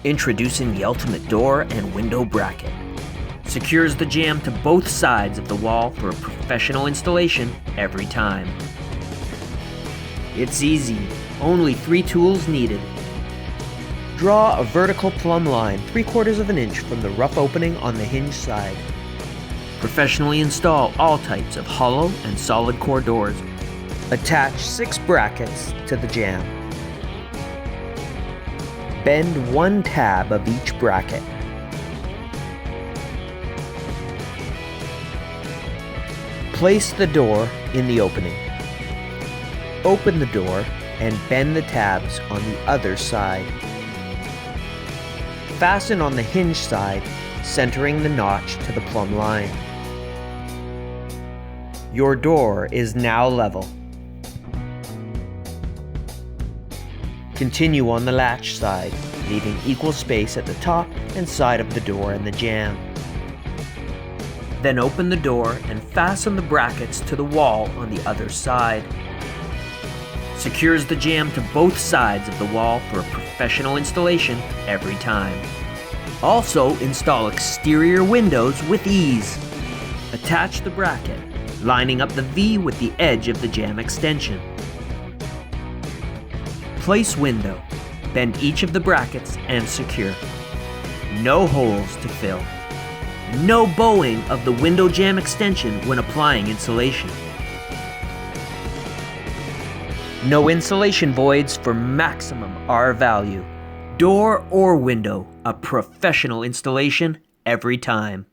Introducing the ultimate door and window bracket. Secures the jamb to both sides of the wall for a professional installation every time. It's easy, only 3 tools needed. Draw a vertical plumb line 3/4 of an inch from the rough opening on the hinge side. Professionally install all types of hollow and solid core doors. Attach 6 brackets to the jamb. Bend 1 tab of each bracket. Place the door in the opening. Open the door and bend the tabs on the other side. Fasten on the hinge side, centering the notch to the plumb line. Your door is now level. Continue on the latch side, leaving equal space at the top and side of the door and the jamb. Then open the door and fasten the brackets to the wall on the other side. Secures the jamb to both sides of the wall for a professional installation every time. Also install exterior windows with ease. Attach the bracket, lining up the V with the edge of the jamb extension. Place window, bend each of the brackets and secure. No holes to fill. No bowing of the window jamb extension when applying insulation. No insulation voids for maximum R value. Door or window, a professional installation every time.